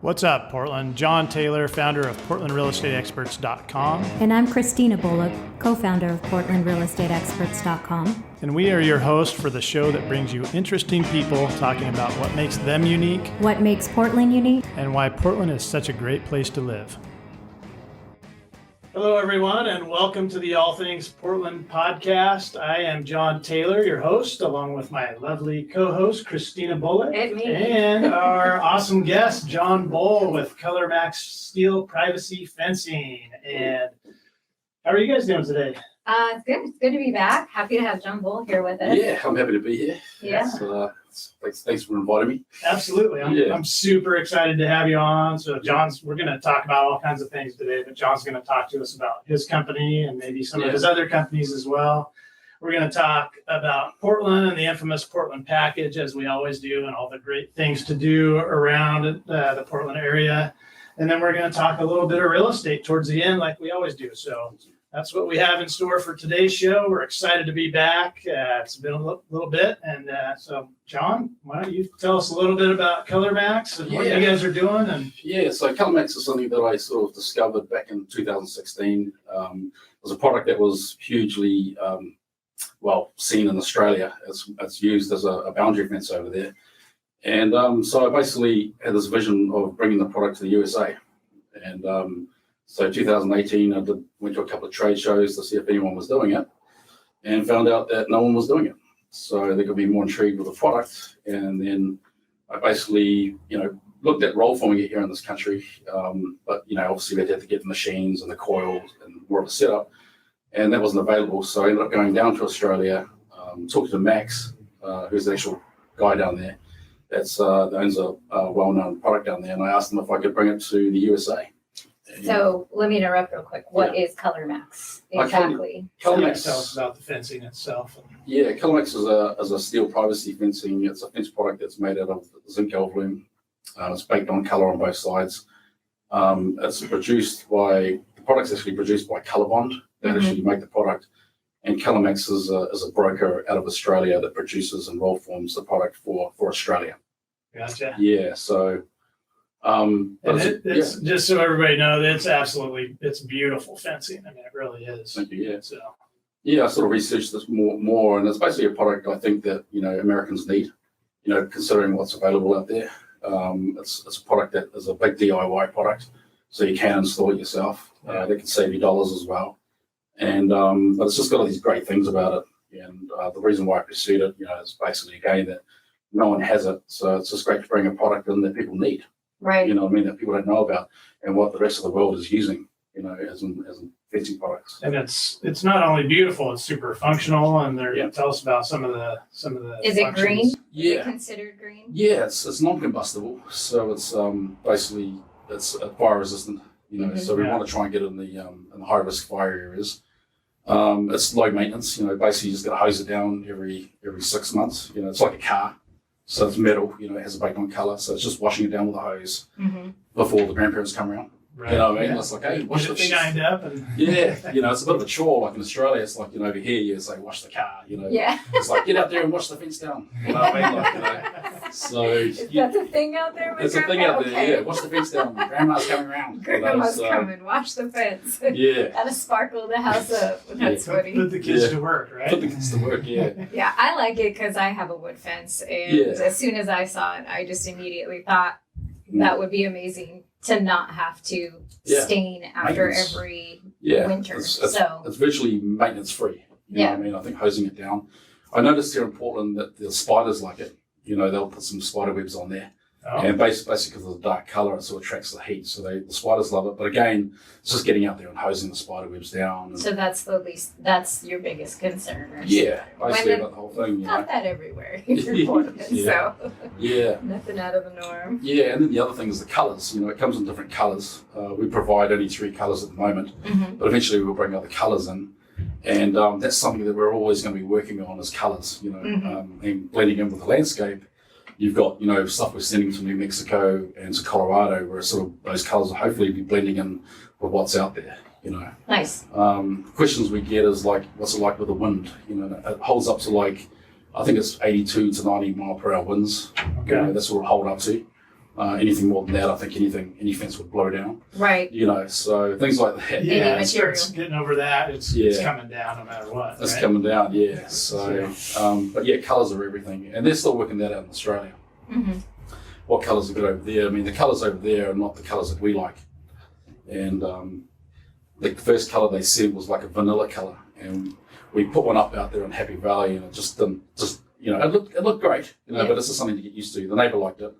What's up, Portland? John Taylor, founder of PortlandRealEstateExperts.com. And I'm Christina Bullock, co-founder of PortlandRealEstateExperts.com. And we are your host for the show that brings you interesting people talking about what makes them unique, What makes Portland unique? and why Portland is such a great place to live. Hello, everyone, and welcome to the All Things Portland podcast. I am John Taylor, your host, along with my lovely co-host, Christina Bullock. It's me. And our awesome guest, John Bull with ColorMax Steel Privacy Fencing. And how are you guys doing today? It's good. It's good to be back. Happy to have John Bull here with us. Yeah, I'm happy to be here. Yeah. Thanks for inviting me. Absolutely. I'm super excited to have you on. So we're going to talk about all kinds of things today, but John's going to talk to us about his company and maybe some of his other companies as well. We're going to talk about Portland and the infamous Portland package, as we always do, and all the great things to do around the Portland area. And then we're going to talk a little bit of real estate towards the end, like we always do. So that's what we have in store for today's show. We're excited to be back. It's been a little bit. And so, John, why don't you tell us a little bit about ColorMax and what you guys are doing? So ColorMax is something that I sort of discovered back in 2016. It was a product that was hugely seen in Australia. It's used as a boundary fence over there. And so I basically had this vision of bringing the product to the USA. And so 2018, I went to a couple of trade shows to see if anyone was doing it and found out that no one was doing it. So they could be more intrigued with the product. And then I basically, looked at roll forming it here in this country. But obviously they'd have to get the machines and the coils and more of a setup. And that wasn't available. So I ended up going down to Australia, talking to Max, who's the actual guy down there that owns a well-known product down there. And I asked him if I could bring it to the USA. So let me interrupt real quick. What is ColorMax exactly? ColorMax. Tell us about the fencing itself. Yeah, ColorMax is a steel privacy fencing. It's a fence product that's made out of zinc alveolum. It's baked on color on both sides. It's the product's actually produced by ColorBond. They actually make the product. And ColorMax is a broker out of Australia that produces and roll forms the product for Australia. Gotcha. Yeah, so it's just so everybody knows, it's beautiful fencing. I mean, it really is. Thank you. Yeah. So I sort of researched this more, and it's basically a product I think that Americans need. Considering what's available out there, it's a product that is a big DIY product, so you can install it yourself. They can save you dollars as well, and but it's just got all these great things about it. And the reason why I pursued it, is basically again that no one has it, so it's just great to bring a product in that people need. Right. That people don't know about and what the rest of the world is using, as in fencing products. And it's not only beautiful, it's super functional. And tell us about some of the Is it green? Yeah. Is it considered green? Yeah, it's non-combustible, so it's basically it's fire resistant. So we want to try and get it in the high risk fire areas. It's low maintenance. Basically you just got to hose it down every 6 months. It's like a car. So it's metal, it has a baked on color. So it's just washing it down with a hose before the grandparents come around. Right. It's like, hey, wash the things. Shined up. And It's a bit of a chore. Like in Australia, it's like, over here, you say, wash the car, Yeah. It's like, get out there and wash the fence down. So. Is that the thing out there? It's a thing out there, yeah. Wash the fence down. Grandma's coming around. Grandma's coming. Wash the fence. Yeah. Gotta sparkle the house up. That's funny. Put the kids to work, right? Put the kids to work, yeah. Yeah, I like it because I have a wood fence. And as soon as I saw it, I just immediately thought that would be amazing to not have to stain after every winter. It's virtually maintenance free. You know what I mean? I think hosing it down. I noticed here in Portland that the spiders like it. They'll put some spider webs on there. Oh. And basically because of the dark color, it sort of attracts the heat. So the spiders love it. But again, it's just getting out there and hosing the spider webs down. So that's your biggest concern. Yeah, basically about the whole thing. Not that everywhere in Portland, so nothing out of the norm. Yeah, and then the other thing is the colors. It comes in different colors. We provide only 3 colors at the moment, but eventually we'll bring other colors in. And that's something that we're always going to be working on is colors, and blending in with the landscape. You've got, stuff we're sending to New Mexico and to Colorado where sort of those colors will hopefully be blending in with what's out there, Nice. Questions we get is like, what's it like with the wind? It holds up to I think it's 82 to 90 mile per hour winds. Okay. That's what it'll hold up to. Anything more than that, I think any fence would blow down. Right. You know, so things like that. Yeah, Any it starts getting over that. It's coming down no matter what. It's right? coming down, yeah. So, but yeah, colours are everything, and they're still working that out in Australia. Mm-hmm. What colours are good over there? I mean, the colours over there are not the colours that we like. And the first colour they said was like a vanilla colour, and we put one up out there in Happy Valley, and it just didn't, it looked great, but it's just something to get used to. The neighbour liked it,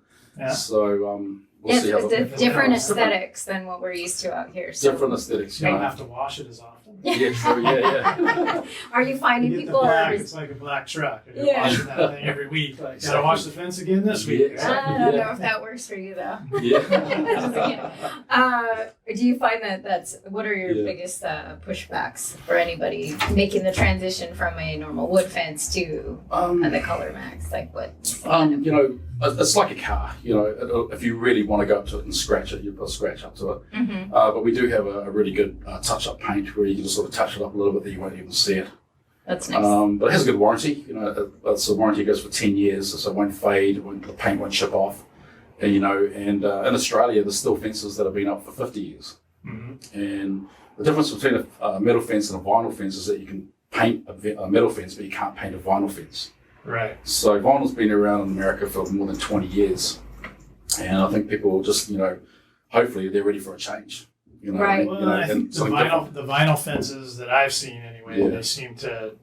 so we'll see how it's different aesthetics than what we're used to out here. So. Different aesthetics. You don't have to wash it as often. Yeah, true. Yeah. Are you finding You get people the black, are? it's like a black truck. You're Yeah. washing that thing every week. Like, gotta wash the fence again this week. Yeah. I don't know if that works for you though. Yeah. Do you find that's what are your biggest pushbacks for anybody making the transition from a normal wood fence to the ColorMax? Like what? It's like a car. If you really want to go up to it and scratch it, you put a scratch up to it. Mm-hmm. But we do have a really good touch-up paint where you can just sort of touch it up a little bit that you won't even see it. That's nice. But it has a good warranty. It's a warranty goes for 10 years, so it won't fade. The paint won't chip off. And in Australia, there's still fences that have been up for 50 years. Mm-hmm. And the difference between a metal fence and a vinyl fence is that you can paint a metal fence, but you can't paint a vinyl fence. Right. So vinyl's been around in America for more than 20 years. And I think people will just, hopefully they're ready for a change. Right. Well, I think the vinyl fences that I've seen anyway, they seem to,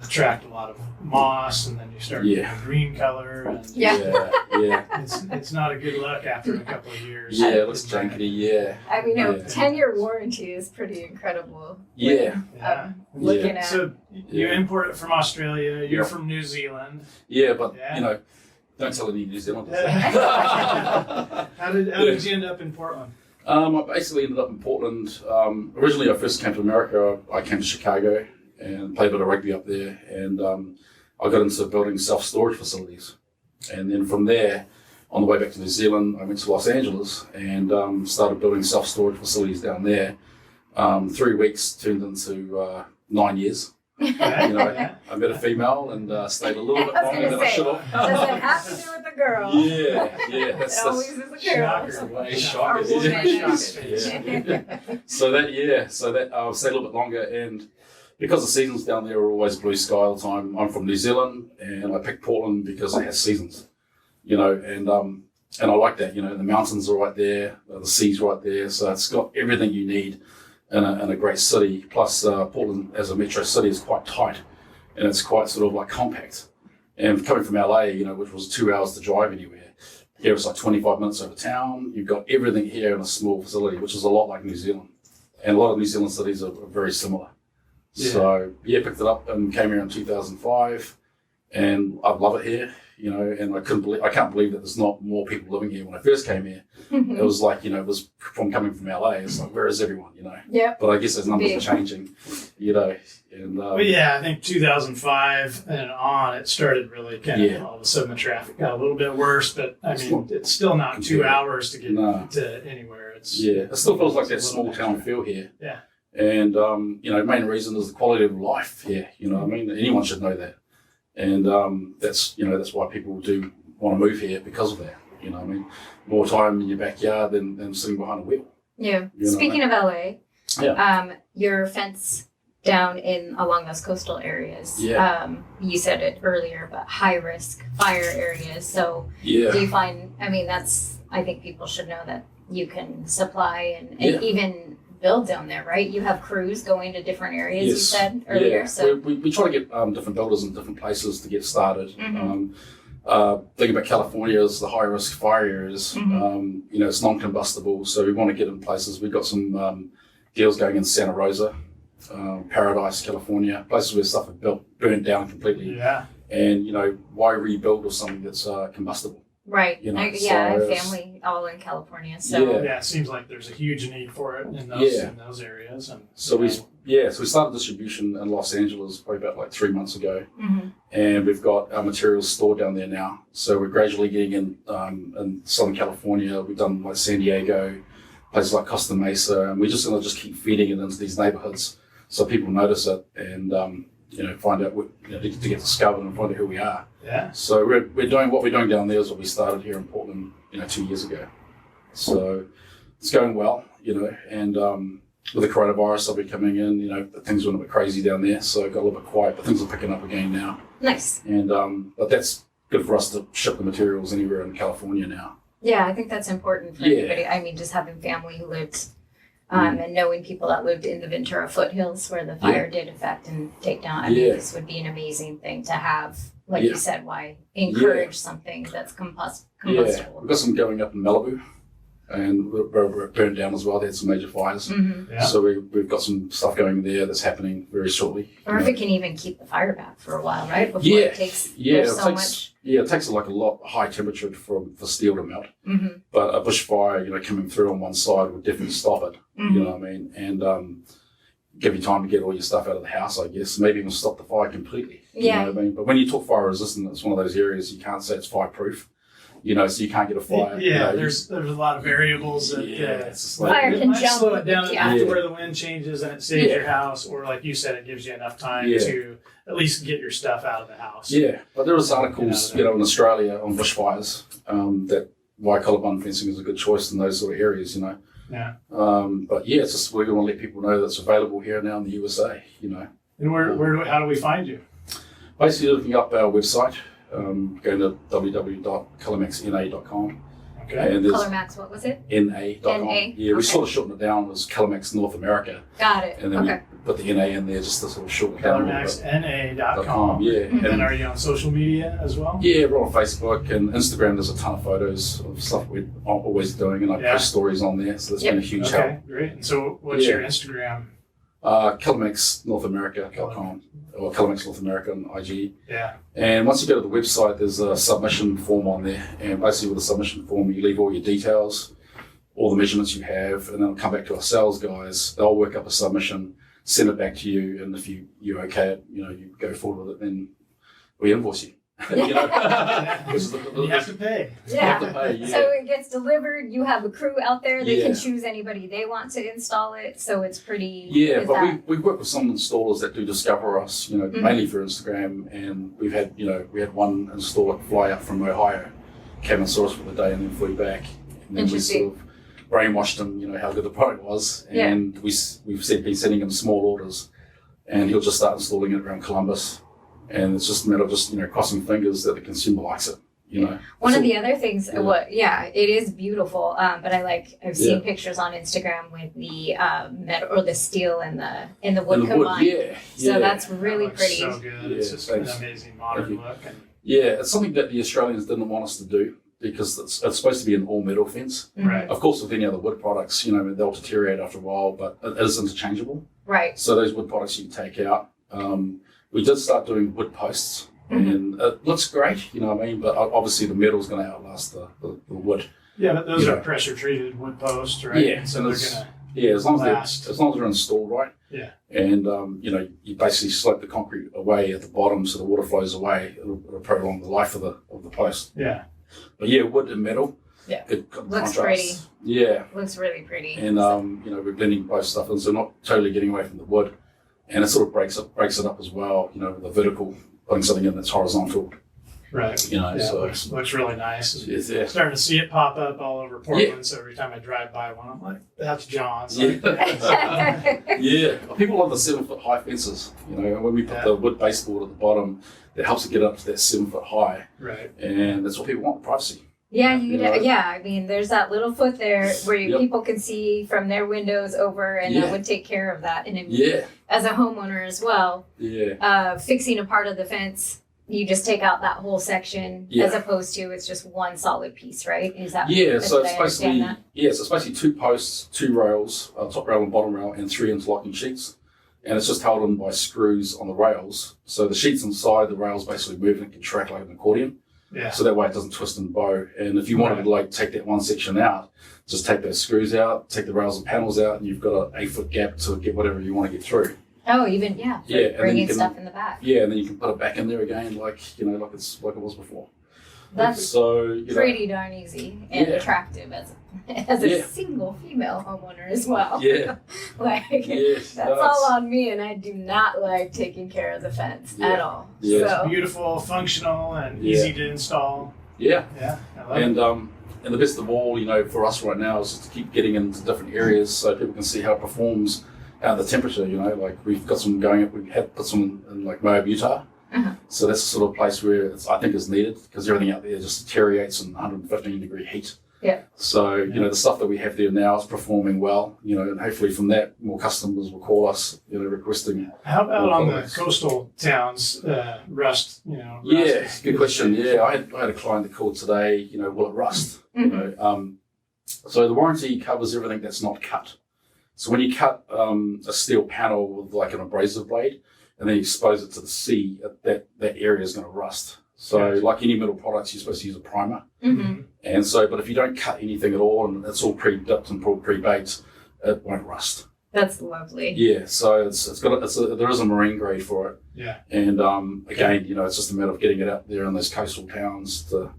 attract a lot of moss, and then you start getting a green color. And Yeah. It's not a good look after a couple of years. Yeah, it looks jankety, yeah. I mean, 10-year warranty is pretty incredible. Yeah. Looking at. So you import it from Australia. You're from New Zealand. Yeah, but don't tell any New Zealanders. How did you end up in Portland? I basically ended up in Portland. Originally, I first came to America. I came to Chicago and played a bit of rugby up there, and I got into building self-storage facilities. And then from there, on the way back to New Zealand, I went to Los Angeles and started building self-storage facilities down there. 3 weeks turned into 9 years. I met a female and stayed a little bit longer than I should have. Does it have to do with the girl? Yeah. It always is a girl. So that I stayed a little bit longer, and because the seasons down there are always blue sky all the time. I'm from New Zealand, and I picked Portland because it has seasons, and I like that. The mountains are right there, the sea's right there, so it's got everything you need in a great city. Plus, Portland as a metro city is quite tight, and it's quite sort of like compact. And coming from LA, which was 2 hours to drive anywhere, here it's like 25 minutes over town. You've got everything here in a small facility, which is a lot like New Zealand. And a lot of New Zealand cities are very similar. Yeah. So, picked it up and came here in 2005, and I love it here, and I can't believe that there's not more people living here. When I first came here, it was like, it was from coming from LA, it's like, where is everyone, Yep. But I guess those numbers are changing, and I think 2005 and on, it started really kind of, all of a sudden the traffic got a little bit worse, but I mean, it's still not 2 hours to get to anywhere. It still feels like that small town feel here. Yeah. And, main reason is the quality of life here, what I mean? Anyone should know that. And that's why people do want to move here because of that, what I mean? More time in your backyard than sitting behind a wheel. Yeah. Speaking of LA, your fence down along those coastal areas, you said it earlier, but high risk fire areas. So do you find, I think people should know that you can supply and even build down there, right? You have crews going to different areas, you said earlier. Yeah. So we try to get different builders in different places to get started. Mm-hmm. Thing about California is the high risk fire areas. Mm-hmm. It's non-combustible, so we want to get in places. We've got some deals going in Santa Rosa, Paradise, California, places where stuff had burnt down completely. Yeah. And why rebuild with something that's combustible? Right. I have family all in California, so it seems like there's a huge need for it in those areas. And so we started distribution in Los Angeles probably about like 3 months ago, and we've got our materials stored down there now. So we're gradually getting in Southern California. We've done like San Diego, places like Costa Mesa, and we're just going to keep feeding it into these neighborhoods so people notice it. And find out to get discovered and find out who we are. Yeah. So we're doing what we're doing down there is what we started here in Portland, 2 years ago. So it's going well, and with the coronavirus, I'll be coming in, things went a bit crazy down there, so it got a little bit quiet, but things are picking up again now. Nice. And but that's good for us to ship the materials anywhere in California now. Yeah, I think that's important for everybody. I mean, just having family who lived and knowing people that lived in the Ventura foothills where the fire did affect and take down. I mean, this would be an amazing thing to have. Like you said, why encourage something that's combustible? Yeah, we've got some going up in Malibu, and we're burned down as well. They had some major fires. Mm-hmm. Yeah. So we've got some stuff going there that's happening very shortly. Or if it can even keep the fire back for a while, right? Before it takes much. Yeah, it takes like a lot high temperature for steel to melt. Mm-hmm. But a bushfire, coming through on one side would definitely stop it. Mm-hmm. You know what I mean? And give you time to get all your stuff out of the house, I guess. Maybe even stop the fire completely. You know what I mean? But when you talk fire resistant, it's one of those areas you can't say it's fireproof. So you can't get a fire. Yeah, there's a lot of variables that it's just like, fire can might jump. slow it down Yeah. enough to where the wind changes and it saves your house, or like you said, it gives you enough time to at least get your stuff out of the house. Yeah, but there was articles, in Australia on bushfires that why colour fencing is a good choice in those sort of areas, Yeah. But it's just we're going to let people know that it's available here now in the USA, And how do we find you? Basically looking up our website, going to www.colormaxna.com. Okay. And there's ColorMax, what was it? na.com. NA? Yeah, we sort of shortened it down as ColorMax North America. Got it. And then we put the NA in there just to sort of shorten it down. ColorMaxNA.com. Yeah. Mm-hmm. And then are you on social media as well? Yeah, we're on Facebook and Instagram. There's a ton of photos of stuff we're always doing, and I post stories on there. So that's been a huge help. Okay, great. And so what's your Instagram? ColorMaxNorthAmerica.com or ColorMax North America on IG. Yeah. And once you go to the website, there's a submission form on there. And basically with the submission form, you leave all your details, all the measurements you have, and then it'll come back to our sales guys. They'll work up a submission, send it back to you, and if you okay it, you go forward with it, then we invoice you. You have to pay. Yeah. You have to pay, So it gets delivered. You have a crew out there. They can choose anybody they want to install it. So it's pretty. Yeah, but we work with some installers that do discover us, mainly for Instagram. And we had one installer fly up from Ohio, came and saw us for the day and then flew back. And then we sort of brainwashed him, how good the product was. And we've been sending him small orders, and he'll just start installing it around Columbus. And it's just a matter of crossing fingers that the consumer likes it, One of the other things, it is beautiful. But I've seen pictures on Instagram with the metal or the steel and the wood combined. So that's really pretty. So good. It's just an amazing modern look. And it's something that the Australians didn't want us to do because it's supposed to be an all metal fence. Right. Of course, with any other wood products, they'll deteriorate after a while, but it is interchangeable. Right. So those wood products you can take out. We did start doing wood posts, and it looks great, but obviously the metal's going to outlast the wood. Yeah, but those are pressure treated wood posts, right? Yeah, so they're gonna as long as they're installed right. Yeah. And you basically slope the concrete away at the bottom so the water flows away. It'll prolong the life of the post. Yeah. But wood and metal. Yeah. Good looks contrast. pretty. Yeah. Looks really pretty. And we're blending both stuff in, so not totally getting away from the wood. And it sort of breaks it up as well, with the vertical, putting something in that's horizontal. Right. So it looks really nice. Yeah. Starting to see it pop up all over Portland. So every time I drive by one, I'm like, that's John's. Yeah. People love the 7-foot high fences. When we put the wood baseboard at the bottom, that helps it get up to that 7-foot high. Right. And that's what people want, privacy. Yeah, I mean, there's that little foot there where people can see from their windows over, and that would take care of that. And as a homeowner as well, fixing a part of the fence, you just take out that whole section as opposed to it's just one solid piece, right? Is that so it's basically 2 posts, 2 rails, top rail and bottom rail, and 3 interlocking sheets. And it's just held on by screws on the rails. So the sheets inside the rails basically move and contract like an accordion. Yeah. So that way it doesn't twist and bow. And if you wanted to take that one section out, just take those screws out, take the rails and panels out, and you've got an 8-foot gap to get whatever you want to get through. Oh, even and bringing stuff in the back. Yeah, and then you can put it back in there again, like it was before. That's So, you know, pretty darn easy and Yeah. attractive as a Yeah. single female homeowner as well. Yeah. Like Yes, that's no, all on me, and I do not like taking care of the fence at all. Yeah. So Beautiful, functional, and Yeah. easy to install. Yeah. Yeah, I love it. And the best of all, you know, for us right now is just to keep getting into different areas so people can see how it performs at the temperature, you know, like we've got some going up, we have put some in like Moab, Utah. So that's the sort of place where I think is needed because everything out there just deteriorates in 115-degree heat. Yeah. So, you know, the stuff that we have there now is performing well, you know, and hopefully from that, more customers will call us, you know, requesting. How about on the products. coastal towns, rust, you know? Yeah, rust good question. Yeah, I had a client that called today, you know, will it rust? You know, so the warranty covers everything that's not cut. So when you cut a steel panel with like an abrasive blade and then you expose it to the sea, that area is going to rust. So like any metal products, you're supposed to use a primer. And so, but if you don't cut anything at all and it's all pre-dipped and pre-baked, it won't rust. that's lovely. Yeah, so there is a marine grade for it. Yeah. And again, you know, it's just a matter of getting it out there in those coastal towns to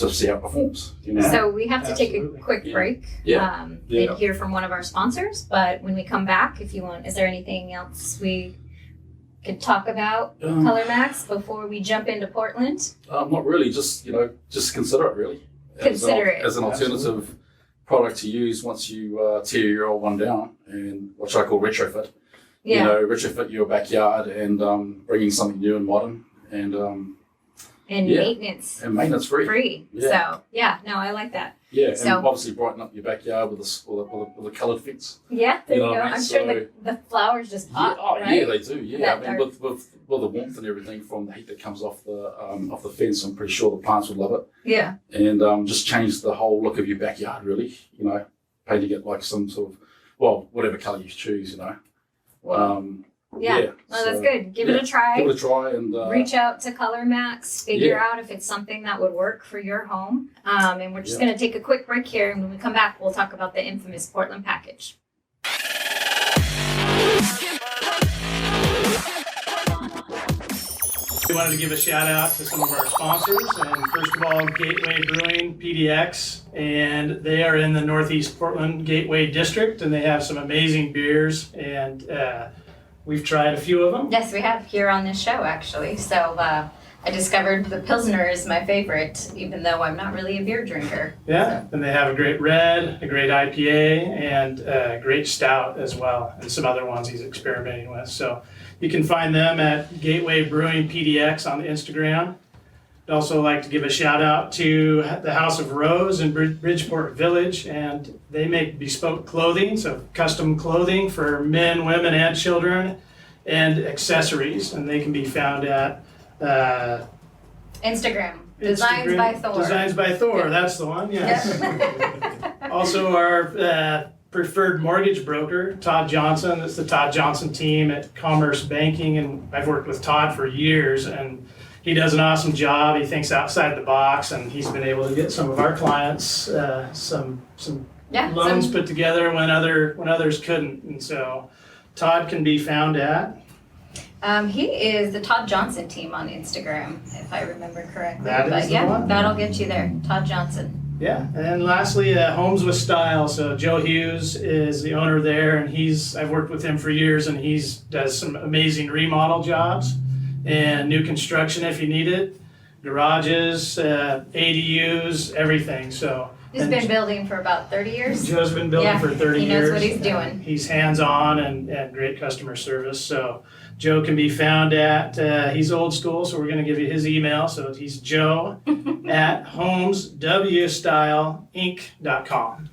see how it performs. You know. So we have to take Absolutely. a quick Yeah. break Yeah. and Yeah. hear from one of our sponsors. But when we come back, if you want, is there anything else we could talk about ColorMax before we jump into Portland? Not really. Just, you know, just consider it really. Consider it. As an alternative product to use once you tear your old one down, and which I call retrofit. Yeah. You know, retrofit your backyard and bringing something new and modern and yeah. maintenance maintenance free. free. Yeah. So yeah, no, I like that. Yeah, So- and obviously brighten up your backyard with a coloured fence. Yeah, there You you, know go. what I mean? I'm sure So- the flowers just pop. Yeah, right? yeah, they do. Yeah, That I mean, dark- with the warmth and everything from the heat that comes off the fence, I'm pretty sure the plants would love it. Yeah. And just change the whole look of your backyard, really. You know, painting it like some sort of, well, whatever colour you choose. You know. Yeah. Well, that's good. Give it a try. Give it a try and Reach out to ColorMax, figure out if it's something that would work for your home. And we're just going to take a quick break here. And when we come back, we'll talk about the infamous Portland package. We wanted to give a shout out to some of our sponsors, and first of all, Gateway Brewing, PDX, and they are in the Northeast Portland Gateway District, and they have some amazing beers, and we've tried a few of them. Yes, we have here on this show, actually. So I discovered the Pilsner is my favorite, even though I'm not really a beer drinker. Yeah, and they have a great red, a great IPA, and a great stout as well, and some other ones he's experimenting with. So you can find them at Gateway Brewing PDX on Instagram. I'd also like to give a shout out to the House of Rose in Bridgeport Village, and they make bespoke clothing, so custom clothing for men, women, and children, and accessories, and they can be found at Instagram. Designs Instagram. by Thor. Designs by Thor, Yeah. that's the one, yes. Yep. Also, our preferred mortgage broker, Todd Johnson. It's the Todd Johnson team at Commerce Banking, and I've worked with Todd for years, and he does an awesome job. He thinks outside the box, and he's been able to get some of our clients some loans put together when others couldn't. And so, Todd can be found at. He is the Todd Johnson team on Instagram, if I remember correctly. That is but the yeah, one. that'll get you there. Todd Johnson. Yeah, and lastly, Homes with Style. So Joe Hughes is the owner there, and I've worked with him for years, and does some amazing remodel jobs and new construction if you need it, garages, ADUs, everything. So He's been building for about 30 years. Joe's been building for 30 he years. knows what he's doing. He's hands-on and great customer service. So Joe can be found at, he's old school, so we're going to give you his email. So he's Joe at homeswstyleinc.com.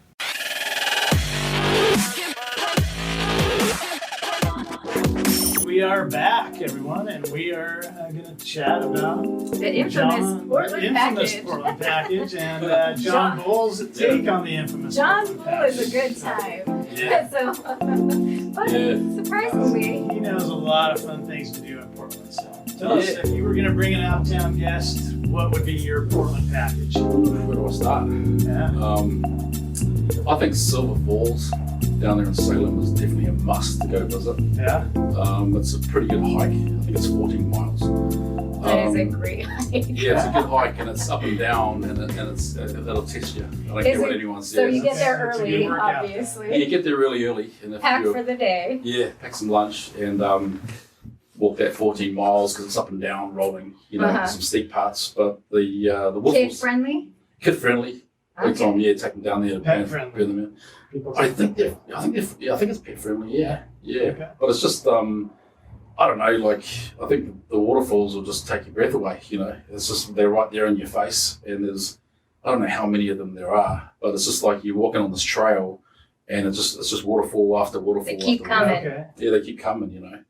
We are back, everyone, and we are going to chat about The infamous Portland package. Portland package and John Bull's take on the infamous John Portland Bull is a package. good time. Yeah. So, but surprisingly, He knows a lot of fun things to do in Portland. So tell us, if you were going to bring an out-of-town guest, what would be your Portland package? Where do I start? Yeah. I think Silver Falls down there in Salem is definitely a must to go visit. Yeah. It's a pretty good hike. I think it's 14 miles. That is a great hike. Yeah, it's a good hike, and it's up and down, and it'll test you. I don't care what anyone says. So you get there It's a early, good workout. obviously. Yeah, you get there really early, and Pack for the day. pack some lunch, and walk that 14 miles because it's up and down, rolling. Some steep parts, but the waterfalls Kid friendly. kid friendly. Every time, take them down there. Pet friendly. Burn them in. People I think it's pet friendly. Yeah. Okay. But it's just I don't know. Like I think the waterfalls will just take your breath away. It's just they're right there in your face, and I don't know how many of them there are, but it's just like you're walking on this trail, and it's just waterfall after waterfall. They keep after coming. Okay. Yeah, they keep coming.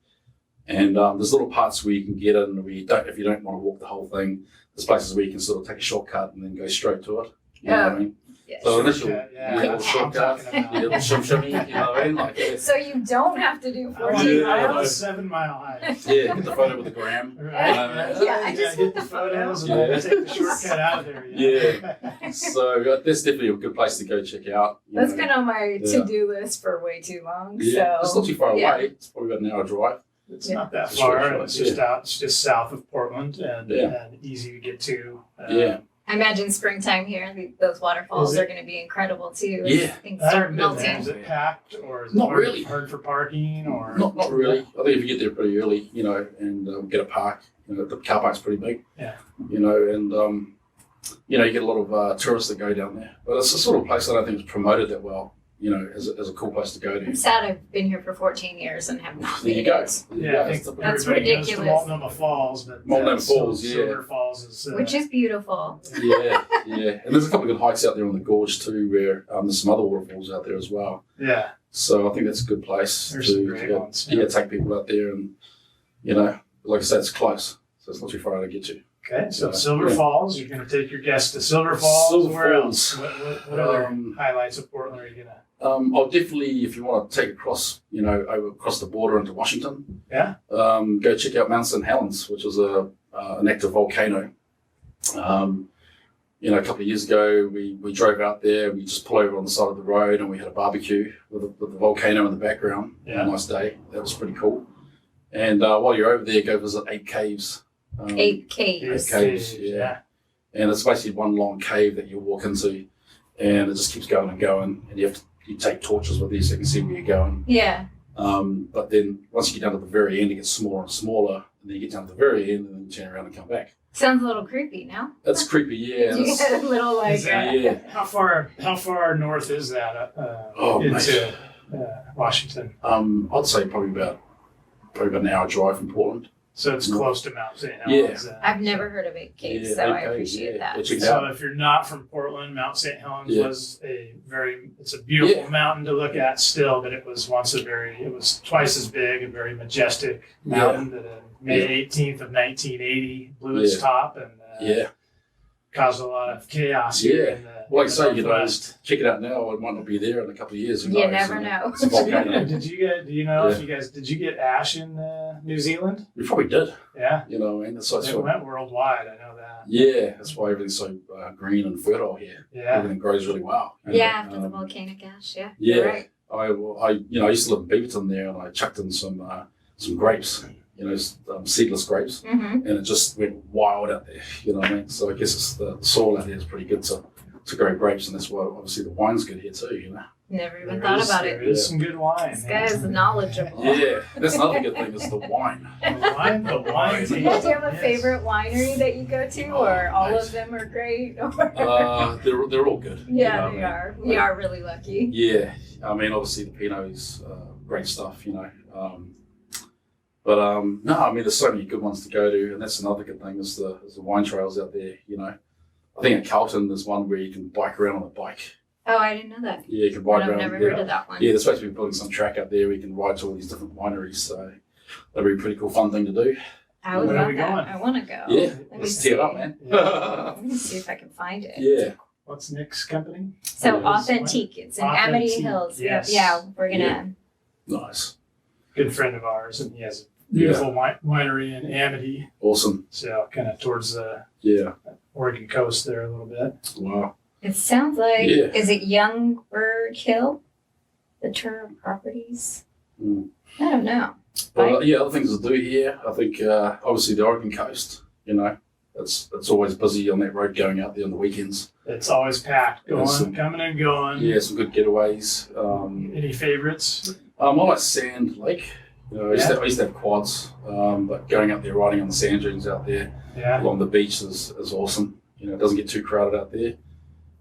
And there's little parts where you can get in where if you don't want to walk the whole thing. There's places where you can sort of take a shortcut and then go straight to it. You know what I mean? Yes. So initial little I'm shortcut, talking about. little shimmy, you know what I mean? Like, So you don't have to do I want 14 a miles. 7-mile hike. get the photo with the gram. Right. Yeah, I just get want the the photos photo. and then take the shortcut out of there. Yeah. So that's definitely a good place to go check out. That's been on my to-do list for way too long. Yeah, it's So not too far yeah. away. It's probably about an hour drive. It's Yeah. not that It's far. short, It's just out. It's just south of Portland and easy to get to. I imagine springtime here, those waterfalls Is it- are going to be incredible too. Yeah. As things I start haven't been there. melting. Is it packed or is it Not hard, really. hard for parking or Not really. I think if you get there pretty early, and get a park, the car park's pretty big. Yeah. And you get a lot of tourists that go down there. But it's the sort of place that I don't think is promoted that well. As a cool place to go I'm to. sad I've been here for 14 years and have not There you made go. it. Yeah, I think That's everybody goes to ridiculous. Multnomah Falls, but Multnomah Falls, yeah. Silver Falls is Which is beautiful. Yeah. And there's a couple of good hikes out there on the gorge too, where there's some other waterfalls out there as well. yeah. So I think that's a good place There's to some great go, ones. take people out there, and like I said, it's close, so it's not too far to get to. Okay, so Yeah. Silver Yeah. Falls, you're going to take your guests to Silver Falls. Silver Where Falls. else? What other highlights of Portland are you going to? I'll definitely, if you want to take across, over across the border into Washington, Yeah. go check out Mount St. Helens, which is an active volcano. A couple of years ago, we drove out there. We just pulled over on the side of the road, and we had a barbecue with the volcano in the background. Yeah. A nice day. That was pretty cool. And while you're over there, go visit 8 caves. 8 caves. caves, yeah. And it's basically one long cave that you walk into, and it just keeps going and going, and you take torches with you so you can see where you're going. Yeah. But then once you get down to the very end, it gets smaller and smaller, and then you get down to the very end, and then you turn around and come back. Sounds a little creepy, no? That's creepy, yeah. You get a little like. Is that- Yeah. How far north is that into Washington? I'd say probably about an hour drive from Portland. So it's close to Mount St. Helens. I've never heard of 8 caves, Yeah, so 8 I caves, appreciate yeah. that. Check it So out. if you're not from Portland, Mount St. Helens Yeah. was it's a beautiful mountain to look at still, but it was it was twice as big, a very majestic mountain that on May 18th of 1980 blew its Yeah. top and caused a lot of chaos here in the Like I say, Northwest. check it out now. It might not be there in a couple of years. Who You knows? never know. It's a volcano. Did you know if you guys, did you get ash in New Zealand? We probably did. Yeah. And that's It went worldwide, I know that. yeah, that's why everything's so green and fertile here. Yeah. Everything grows really well. Yeah, after the volcanic ash, yeah. Yeah. You're right. I used to live in Beaverton there, and I chucked in some grapes, seedless grapes, Mm-hmm. and it just went wild out there. You know what I mean? So I guess it's the soil out there is pretty good to grow grapes, and that's why obviously the wine's good here too. Never even There thought is- about There it. is some good wine. This guy is knowledgeable. Yeah, that's another good thing is the wine. The wine. Do you have a Yes. favorite winery that you go to, or all nice. of them are great? They're all good. Yeah, you they know are. We are really lucky. Yeah, I mean, obviously the Pinot is great stuff, But no, I mean, there's so many good ones to go to, and that's another good thing is the wine trails out there. I think at Carlton there's one where you can bike around on a bike. Oh, I didn't know that. Yeah, you can But bike I've around. never yeah. heard of that one. Yeah, they're supposed to be building some track out there where you can ride to all these different wineries. So that'd be a pretty cool, fun thing to do. I would Where are love we that. going? I want to go. Yeah, Let me let's see. tear it up, man. Let me see if I can find it. Yeah. What's Nick's company? So Yes. Authentique. It's in Amity Authentique, Hills. yes. Yeah, we're gonna. Yeah. Nice. Good friend of ours, and he has a beautiful winery in Amity, Awesome. so kind of towards the Yeah. Oregon coast there a little bit. Wow. It sounds like. Yeah. Is it Youngberg Hill? The Turner Properties. Mm. I don't know. But other things to do here, I think obviously the Oregon coast. You know, it's always busy on that road going out there on the weekends. It's always packed, coming and going. Yeah, some good getaways. Any favorites? I like Sand Lake. You know, I used to have quads, but going out there riding on the sand dunes out there along the beach is awesome. You know, it doesn't get too crowded out there.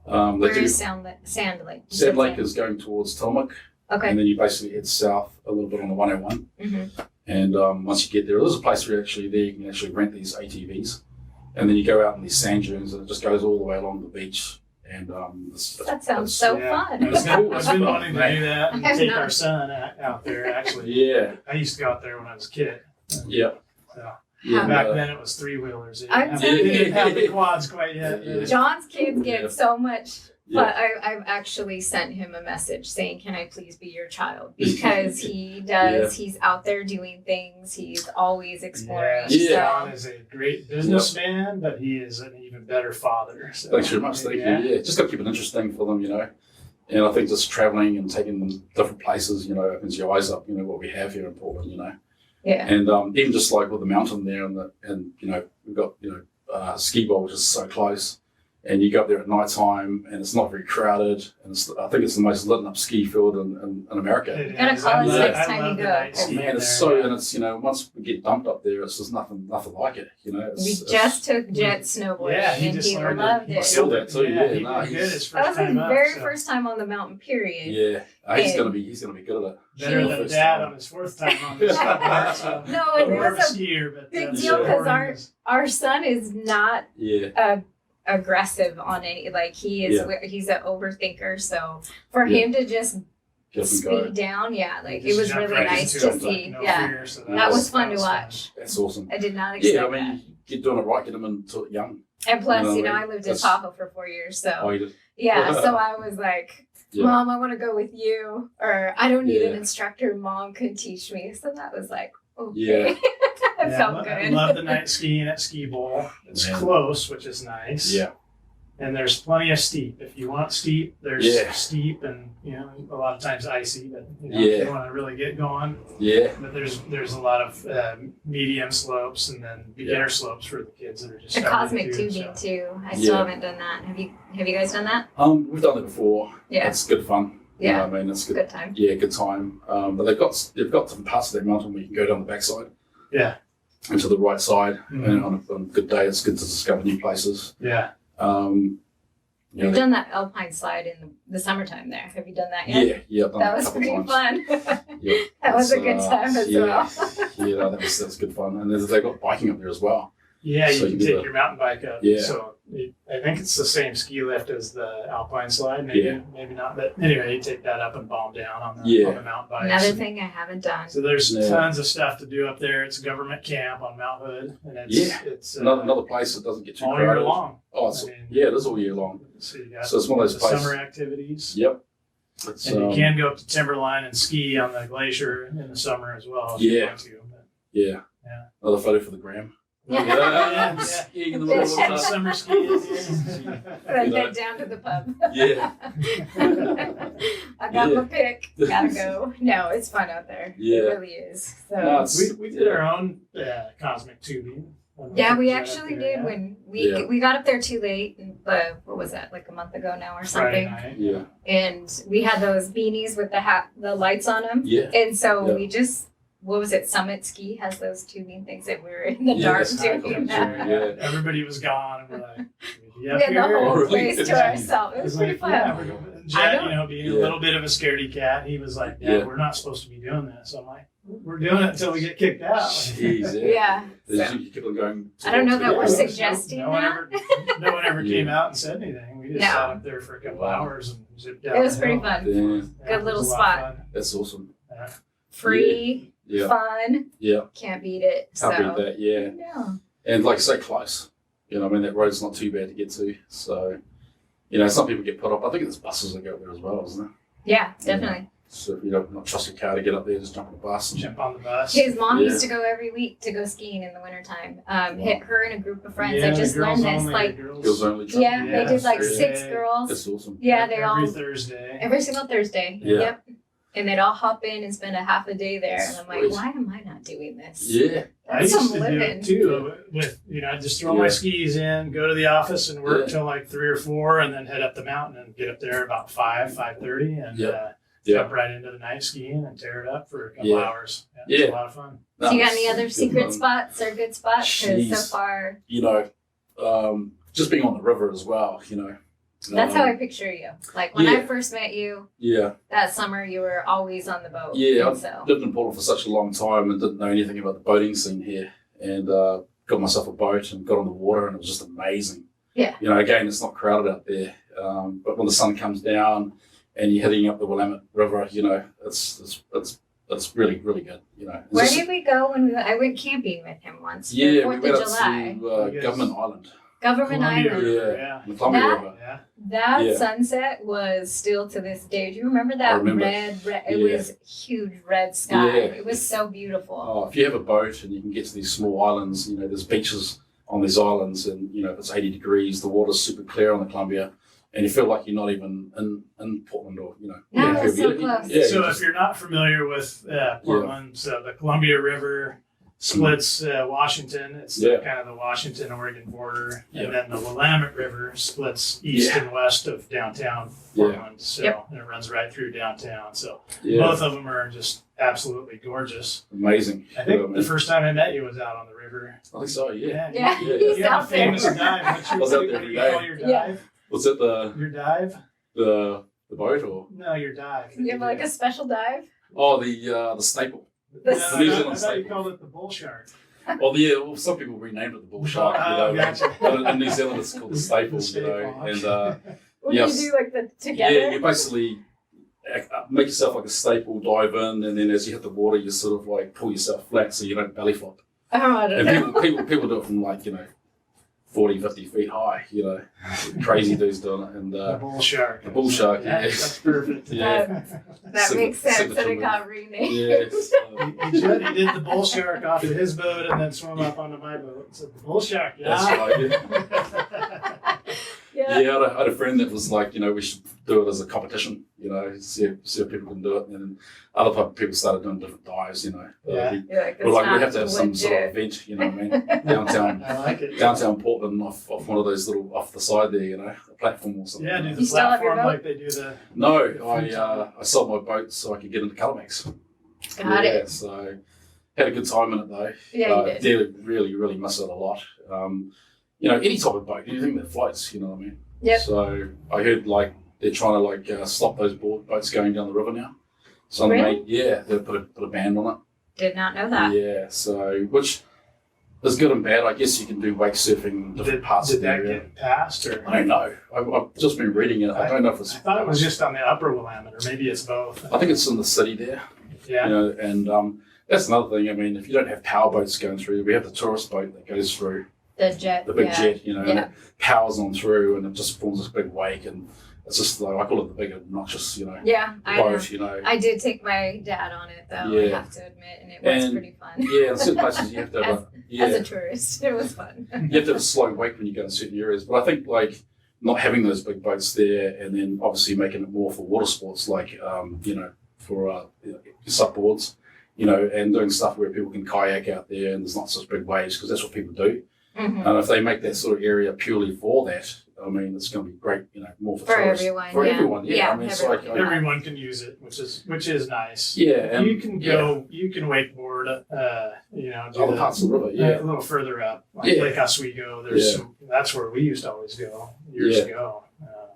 Where is Sand Lake? Sand Lake is going towards Tillamook. Okay. And then you basically head south a little bit on the 101. Mm-hmm. And once you get there's a place where you can actually rent these ATVs. And then you go out in these sand dunes and it just goes all the way along the beach. And that sounds so fun. I've been wanting to do that and take our son out there, actually. Yeah. I used to go out there when I was a kid. Yeah. So, Yeah. back then it was three-wheelers. I'm They didn't have the quads quite yet. John's kids get so much. But I've actually sent him a message saying, can I please be your child? Because he does, he's out there doing things. He's always exploring. John is a great businessman, but he is an even better father. So. Thanks very much. Thank you. Yeah, just got to keep it interesting for them, you know. And I think just traveling and taking them different places, you know, opens your eyes up, you know, what we have here in Portland, you know. Yeah. And even just like with the mountain there and you know, we've got, you know, ski bowl, which is so close. And you go up there at night time, and it's not very crowded. And I think it's the most lit up ski field in America. You gotta call us next time you go. Oh, man, it's so, and it's, you know, once we get dumped up there, it's just nothing like it. You know, we just took Jet snowboarding, and he loved it. Saw that too. That was his very first time on the mountain. Period. Yeah, he's gonna be good at it. Better than Dad on his fourth time on the snowboard. So no, it was a skier, but big deal because our son is not aggressive on any, like he's an overthinker, so for him to just speed down, like it was really nice to see. That was fun to watch. That's awesome. I did not expect I mean, you're doing it right, get them into young. And plus, you know, I lived in Tahoe for 4 years, so you did? So I was like, Mom, I want to go with you, or I don't need an instructor. Mom could teach me, so that was like, okay. It felt good. I love the night skiing at Ski Bowl. It's close, which is nice. Yeah. And there's plenty of steep. If you want steep, there's steep and, you know, a lot of times icy, but you know, if you want to really get going. Yeah. But there's a lot of medium slopes and then beginner slopes for the kids that are just the cosmic tubing too. I still haven't done that. Have you guys done that? We've done it before. Yeah. It's good fun. Yeah. I mean, it's good time. Yeah, good time. But they've got some parts of that mountain where you can go down the backside. Yeah. And to the right side. Mm-hmm. And on a good day, it's good to discover new places. Yeah. You've done that alpine slide in the summertime there. Have you done that yet? Yeah. That was pretty fun. That was a good time as well. Yeah, that was good fun. And they've got biking up there as well. Yeah, you can take your mountain bike up. Yeah. So I think it's the same ski lift as the alpine slide. Maybe not. But anyway, you take that up and bomb down on the mountain bike. Another thing I haven't done. So there's tons of stuff to do up there. It's a government camp on Mount Hood. And it's another place that doesn't get too crowded. All year long. Oh, it is all year long. So it's one of those places. Summer activities. Yep. And you can go up to Timberline and ski on the glacier in the summer as well. If you want to, Yeah. Another photo for the gram. Skiing in the middle of summer skiing. Then head down to the pub. Yeah. I got my pick. Gotta go. No, it's fun out there. Yeah. It really is. So we did our own cosmic tubing. Yeah, we actually did when we got up there too late. What was that? Like a month ago now or something. Friday night. Yeah. And we had those beanies with the lights on them. Yeah. And so we just. What was it? Summit Ski has those tubing things that we were in the dark doing that. Yeah. Everybody was gone, and we're like, we had the whole place to ourselves. It was pretty fun. Jet, being a little bit of a scaredy cat, he was like, "Dad, we're not supposed to be doing this." So I'm like, "We're doing it until we get kicked out." Yeah. So, you keep on going. I don't know that we're suggesting no one ever came out and said anything. We just sat up there for a couple hours and zipped out. It was pretty fun. Good little spot. That's awesome. Free. Yeah. Fun. Yeah. Can't beat it. Can't beat that, yeah. And like I say, close. You know, I mean, that road's not too bad to get to. So, you know, some people get put up. I think there's buses that go there as well, isn't there? Yeah, definitely. So if you don't not trust your car to get up there, just jump on the bus. Jump on the bus. His mom used to go every week to go skiing in the wintertime. Hit her and a group of friends. I just learned this. Like girls only. Yeah, they did like 6 girls. That's awesome. Yeah, they every Thursday. Every single Thursday. Yeah. Yep. And they'd all hop in and spend a half a day there. And I'm like, Sweet. why am I not doing this? Yeah. I That's used some to do living. it too. With I'd just throw my Yeah. skis in, go to the office, and work Yeah. till like 3 or 4, and then head up the mountain and get up there about 5:30, and Yeah. jump right into the night skiing and tear it up for a couple Yeah. hours. It's Yeah. a lot of fun. Do you got any Nice. other Good secret fun. spots or good spots? Because Jeez. so far, You know, just being on the river as well, you know. that's how I picture you. Like when I yeah. first met you Yeah. that summer, you were always on the boat. Yeah, And so lived in Portland for such a long time and didn't know anything about the boating scene here. And got myself a boat and got on the water, and it was just amazing. Yeah. You know, again, it's not crowded out there. But when the sun comes down and you're heading up the Willamette River, you know, it's really, really good. You know. It's where just- did we go when I went camping with him once? Yeah, for we 4th went of up July. to Yes. Government Island, Government Columbia Island. River, Yeah. yeah. the Columbia That- River. Yeah. That Yeah. sunset was still to this day. Do you remember that I remember. red? It Yeah. was huge red sky. Yeah. It was so beautiful. Oh, if you have a boat and you can get to these small islands, you know, there's beaches on these islands, and you know, if it's 80 degrees, the water's super clear on the Columbia, and you feel like you're not even in Portland, or you know. No, yeah, it's so you- close. Yeah, So you if just- you're not familiar with Portland, so the Columbia River splits Washington. It's Yeah. kind of the Washington-Oregon border. Yeah. And then the Willamette River splits east Yeah. and west of downtown Yeah. Portland. So Yep. and it runs right through downtown. So yeah, both of them are just absolutely gorgeous. amazing. I think Yeah, the first time I met you was out on the river. I think so. Yeah. Yeah, Yeah. he's You have out a famous there. dive. What's your, I was out what there do every you call day. your Yeah. dive? Was it the Your dive? the boat or No, your dive. You have like a special dive? the staple? No, The New I Zealand thought you staple. called it the bull shark. Oh yeah, well, some people renamed it the bull shark. You know, Oh, gotcha. but in New Zealand it's called the staple. The You know, staple, and okay. Would Yes. you do like the together? yeah, you basically make yourself like a staple, dive in, and then as you hit the water, you sort of like pull yourself flat so you don't belly flop. Oh, I don't And know. people do it from like, you know, 40, 50 feet high, you know, crazy dudes doing it. And The bull shark. the bull shark, Yeah, yeah. that's perfect. Yeah. That Sig- makes sense that signature it move. got renamed. Yes. He did the bull shark off of his boat and then swam up onto my boat. So the bull shark, yeah. That's right. Yeah. Yeah, I had a friend that was like, you know, we should do it as a competition, you know, see if people can do it. And then other type of people started doing different dives, you know. Yeah. You're like, We're that's like, we not have to have some sort of legit. event, you know what I mean? Downtown. I like it. Downtown Portland off one of those little off the side there, you know, a platform or something. Yeah, do the You still have your platform boat? like they do the. No, I sold my boat so I could get into ColorMax. Got yeah, it. So had a good time in it though. Yeah, you did. Really, really miss it a lot. You know, any type of boat, anything that floats, you know what I mean? Yep. So I heard like they're trying to like stop those boats going down the river now. So Really? they put a ban on it. Did not know that. Yeah, so which is good and bad. I guess you can do wake surfing in different parts Did of the that area. get passed or? I don't know. I've just been reading it. I don't know if it's. I thought it was just on the upper Willamette, or maybe it's both. I think it's in the city there. Yeah. You know, and that's another thing. I mean, if you don't have power boats going through, we have the tourist boat that goes through The jet. the big yeah. jet. You know, and Yeah. it powers on through, and it just forms this big wake, and it's just like I call it the big obnoxious, you know, Yeah, I know. boat. You know. I did take my dad on it though, I Yeah. have to admit, and it was And- pretty fun. Yeah, in certain places you have to have As a tourist, it was fun. you have to have a slow wake when you go in certain areas. But I think like not having those big boats there, and then obviously making it more for water sports, like you know, for supboards, you know, and doing stuff where people can kayak out there, and there's not such big waves because that's what people do. Mhm. And if they make that sort of area purely for that, I mean, it's going to be great, you know, more for, For tourists. everyone, For yeah. everyone, yeah. Yeah, I mean, it's everyone like, can Everyone can use it, which is nice. yeah, and You can go. You can wakeboard. You know, do other the- parts of the river, a yeah. little further up, like Yeah. Lake Oswego. There's Yeah. some. That's where we used to always go years Yeah. ago.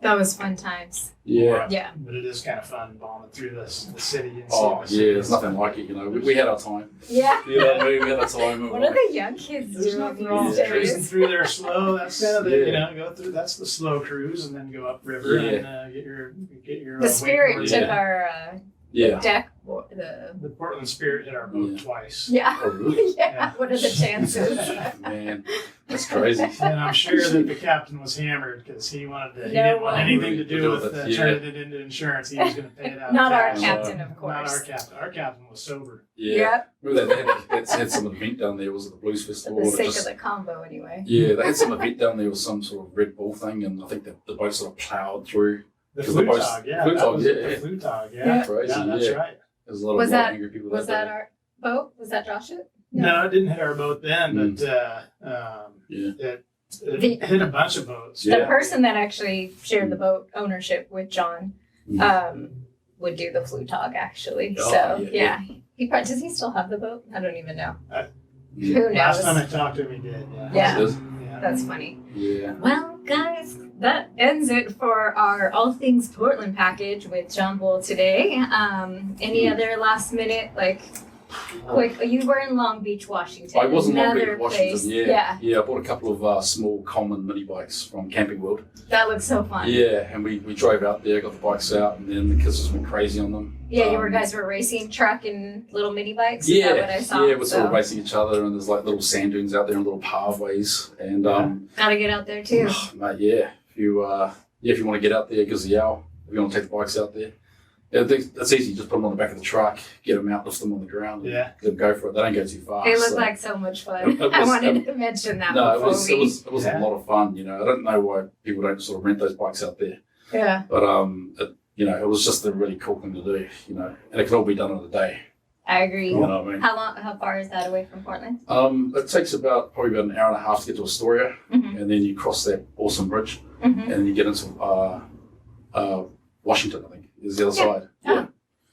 That was fun times. Yeah. Yeah. But it is kind of fun bombing through the city and Oh, seeing the yeah, there's city. nothing like it, you know. We had our time. Yeah. You know what I mean? We had our time. and What we're are like, the young kids There's doing nothing wrong these with cruising days? through there slow. That's kind of the Yeah. you know go through. That's the slow cruise, and then go up river Yeah. and get your. The Spirit wakeboard. took Yeah. our yeah. deck. The Portland Spirit hit our boat Yeah. twice. Yeah. Oh, really? Yeah. Yeah. What are the chances? Man, that's crazy. And I'm sure that the captain was hammered because he wanted to. He No didn't want way. anything to do with it, yeah. turning it into insurance. He was going to pay it out. Not our cash. captain, of Not course. our captain. Our captain was sober. Yeah. Yep. Remember they had some event down there, was it the Blues For Festival? the or sake just- of the combo, anyway. Yeah, they had some event down there with some sort of Red Bull thing, and I think the boat sort of ploughed through The 'Cause the boats- Flutog, yeah. Flutog, that was yeah, the yeah. Flutog, yeah. Yeah. Crazy, Yeah, that's yeah. right. There's a lot Was of that- angry people Was that our boat? Was that Josh's? No, it didn't hit our boat then, Mm. but Yeah. it hit a bunch of boats. The Yeah. person that actually shared the boat ownership with John Mm. would do the Flutog actually. Oh, So yeah. He probably, does he still have the boat? I don't even know. Yeah. Who knows? Last time I talked to him, he did. Yeah. Yeah. Yes. Yeah. That's funny. Yeah. Well, guys, that ends it for our All Things Portland package with John Bull today. Any other last minute, quick, you were in Long Beach, Washington. I was in Long Beach, Another Washington. place. Yeah. I bought a couple of small common mini bikes from Camping World. That looks so fun. Yeah, and we drove out there, got the bikes out, and then the kids just went crazy on them. Yeah, you guys were racing truck and little mini bikes. Is Yeah, that what I saw? yeah, we're sort of racing each other, and there's like little sand dunes out there and little pathways, and Gotta get out there too. mate, yeah, if you want to get out there, give us a yell. If you want to take the bikes out there, that's easy. Just put them on the back of the truck, get them out, lift them on the ground, and Yeah. let them go for it. They don't go too fast. It looked so- like so much fun. It was- I wanted to mention that No, before it was Yeah. a lot of fun. You know, I don't know why people don't sort of rent those bikes out there, Yeah. but it was just a really cool thing to do. You know, and it can all be done in a day. I agree. You know what I mean? How far is that away from Portland? It takes probably about an hour and a half to get to Astoria, Mhm. and then you cross that awesome bridge, Mm-hmm. and then you get into Washington. I think is the other Yeah. side. Yeah,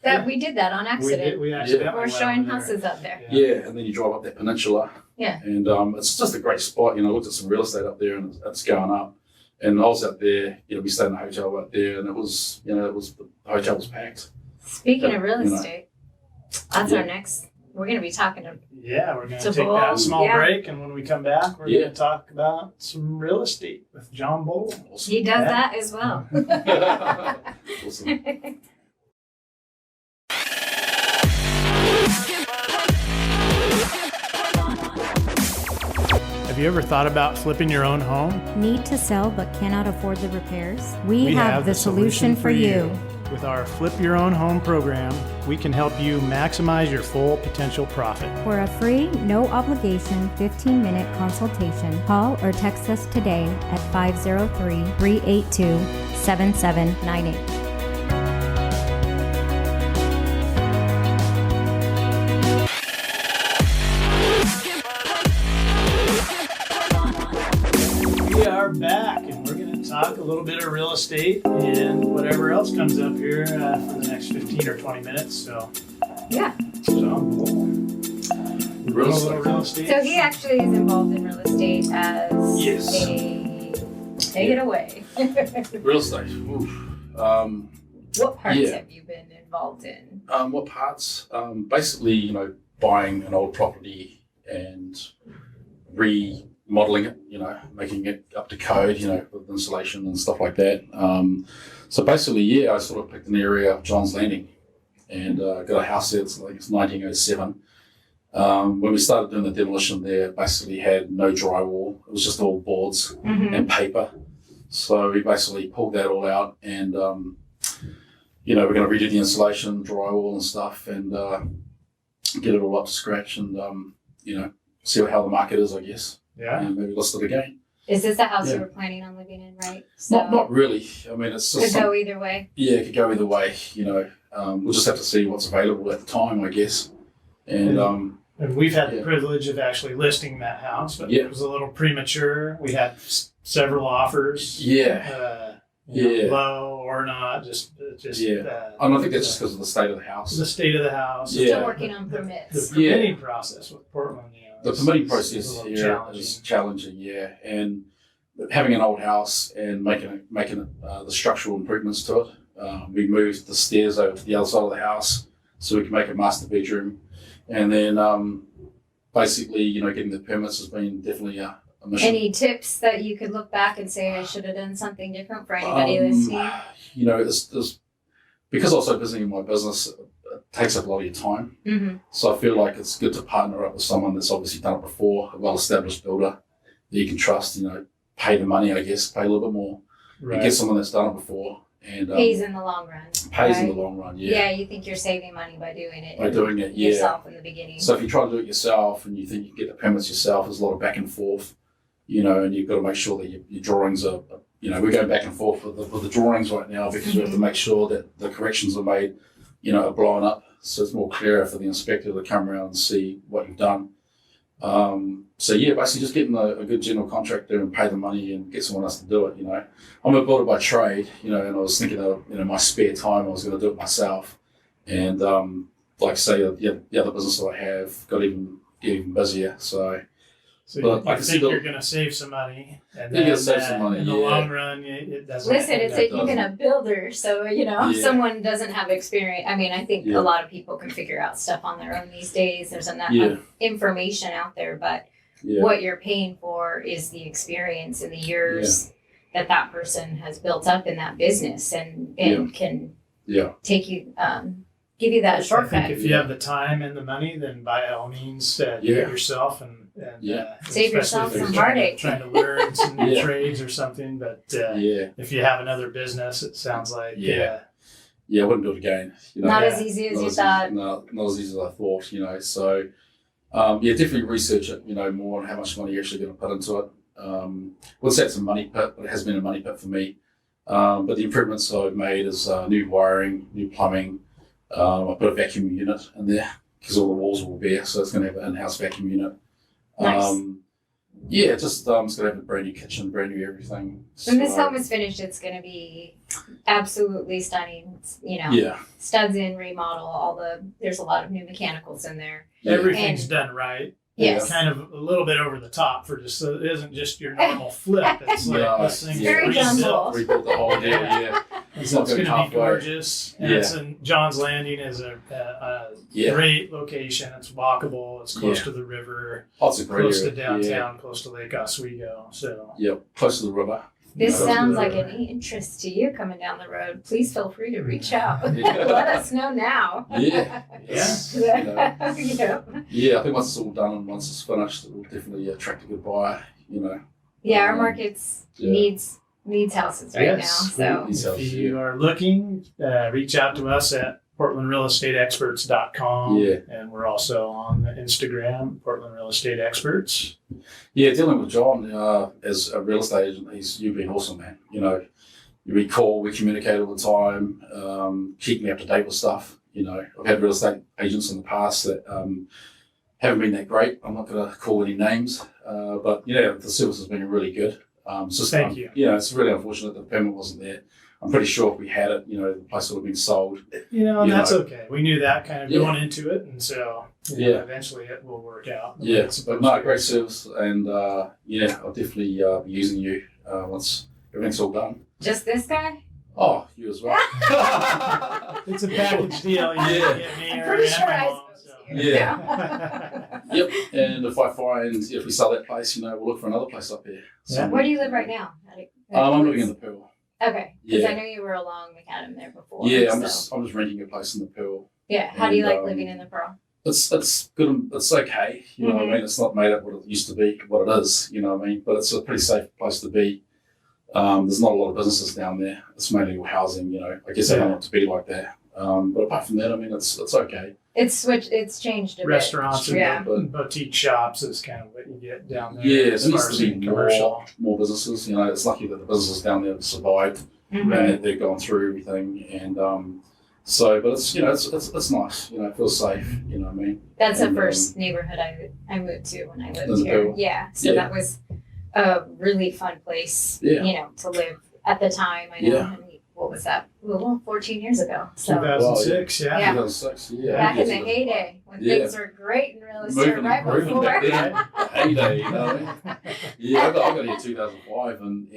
That we did that on We accident. did. We accidentally We're went showing over there. houses up there. yeah, and then you drive up that peninsula. Yeah. and it's just a great spot. You know, I looked at some real estate up there, and it's going up. And I was out there. You know, we stayed in a hotel out there, and the hotel was packed. Speaking of real You know. estate, that's Yeah. our next. We're going to be talking to. Yeah, we're going To to take Bull, that small yeah. break, and when we come back, we're Yeah. going to talk about some real estate with John Bull. Awesome. He does Yeah. that as well. Awesome. Have you ever thought about flipping your own home? Need to sell but cannot afford the repairs? We have the solution for you. With our Flip Your Own Home program, we can help you maximize your full potential profit. For a free, no obligation 15-minute consultation, call or text us today at 503-382-7798. We are back, and we're going to talk a little bit of real estate and whatever else comes up here for the next 15 or 20 minutes. So, Yeah. John Bull. Real A estate. little real estate. So he actually is involved in real estate as Yes. Take it away. Real estate. Oof. What parts Yeah. have you been involved in? What parts? Basically, you know, buying an old property and remodeling it, you know, making it up to code, you know, with insulation and stuff like that. So basically, yeah, I sort of picked an area of John's Landing and got a house there. It's 1907. When we started doing the demolition there, it basically had no drywall. It was just all boards Mm-hmm. and paper. So we basically pulled that all out and, you know, we're going to redo the insulation, drywall and stuff and get it all up to scratch and, you know, see how the market is, I guess. Yeah. And maybe list it again. Is this the house Yeah. you were planning on living in, right? So Not really. I mean, it's just could go either way. yeah, it could go either way. You know, we'll just have to see what's available at the time, I guess. And And we've had the Yeah. privilege of actually listing that house, but Yeah. it was a little premature. We had several offers. yeah, You know, Yeah. low or not, just Yeah. And I think that's just because of the state of the house. the state of the house. Yeah. Still working on The permits. permitting process with Portland, you know, The is- permitting is process a little here challenging. is challenging, yeah. And having an old house and making the structural improvements to it. We moved the stairs over to the other side of the house so we can make a master bedroom. And then basically, you know, getting the permits has been definitely a mission. Any tips that you could look back and say I should have done something different for anybody listening? You know, it's because I'm so busy in my business, it takes up a lot of your time. Mm-hmm. So I feel like it's good to partner up with someone that's obviously done it before, a well-established builder that you can trust, you know, pay the money, I guess, pay a little bit more. Right. And get someone that's done it before and Pays in the long run. pays in right? the long run, Yeah, you think you're saving money by doing it By doing it, yeah. yourself in the beginning. So if you try to do it yourself and you think you can get the permits yourself, there's a lot of back and forth, you know, and you've got to make sure that your drawings are we're going back and forth with the drawings right now because we have to make sure that the corrections are made, are blown up. So it's more clearer for the inspector to come around and see what you've done. So yeah, basically just getting a good general contractor and pay the money and get someone else to do it. I'm a builder by trade, and I was thinking that in my spare time I was going to do it myself. And like I say, the other business that I have got even busier. So you think you're going to save some money, and then save some money in the long run. It doesn't. Listen, it's even a builder, so if someone doesn't have experience. I mean, I think a lot of people can figure out stuff on their own these days. There's enough information out there, but what you're paying for is the experience and the years that person has built up in that business, and can take you. Give you that shortcut. I think if you have the time and the money, then by all means, do it yourself and save yourself some heartache. Trying to learn some new trades or something, but if you have another business, it sounds like I wouldn't do it again. Not as easy as you thought. No, not as easy as I thought. So definitely research it. More on how much money you're actually going to put into it. Wouldn't say it's a money pit, but it has been a money pit for me. But the improvements I've made is new wiring, new plumbing. I put a vacuum unit in there because all the walls were bare, so it's going to have an in-house vacuum unit. Nice. It's going to have a brand new kitchen, brand new everything. When this home is finished, it's going to be absolutely stunning. Studs in, remodel, there's a lot of new mechanicals in there. Everything's done right. Yes. It's kind of a little bit over the top so it isn't just your normal flip. It's like this thing's very rebuilt. Rebuilt the whole deal, It's going to be gorgeous. And it's in John's Landing is a great location. It's walkable. It's close to the river. It's a great close area. to downtown, close to Lake Oswego. So close to the river. This sounds like an interest to you coming down the road. Please feel free to reach out. Let us know now. I think once it's all done and once it's finished, it will definitely attract a good buyer. Our markets needs houses right now. So if you are looking, reach out to us at PortlandRealEstateExperts.com. And we're also on Instagram, Portland Real Estate Experts. Dealing with John as a real estate agent, you've been awesome, man. We call, we communicate all the time, keep me up to date with stuff. I've had real estate agents in the past that haven't been that great. I'm not going to call any names, but the service has been really good. Thank you. It's really unfortunate the permit wasn't there. I'm pretty sure if we had it, the place would have been sold. And that's okay. We knew that kind of going into it, and so eventually it will work out. But great service, and I'll definitely be using you once everything's all done. Just this guy? Oh, you as well. It's a package deal. Get me I'm pretty sure I mom, spoke to you. And if we sell that place, we'll look for another place up here. Where do you live right now? I'm living in the Pearl. Okay, because I know you were along McAdam there before. I'm just renting a place in the Pearl. How do you like living in the Pearl? It's good. It's okay. What I mean. It's not made up what it used to be, what it is. What I mean. But it's a pretty safe place to be. There's not a lot of businesses down there. It's mainly all housing. I guess I don't want it to be like that. But apart from that, I mean, it's okay. It's changed a Restaurants bit. and boutique shops is kind of what you get down there. There needs to be more businesses. It's lucky that the businesses down there have survived and they've gone through everything. And but it's it's nice. It feels safe. What I mean. That's the first neighborhood I moved to when I lived here. That was a really fun place. To live at the time. I know. I mean, what was that? Well, 14 years ago. So 2006, 2006, back in the heyday when things were great in real estate, right before. Heyday, I got here in 2005, and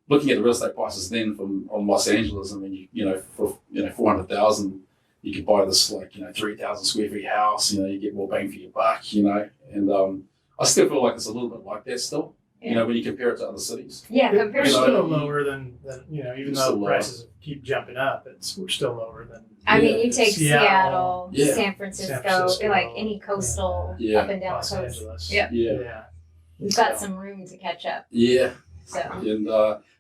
looking at the real estate prices then from Los Angeles, I mean, for 400,000, you could buy this 3,000 square feet house. You get more bang for your buck. And I still feel like it's a little bit like that still. When you compare it to other cities. We're still lower than even though the prices keep jumping up, we're still lower than. I mean, you take Seattle, San Francisco, like any coastal up and down Los the coast. Angeles. We've got some room to catch up. So. And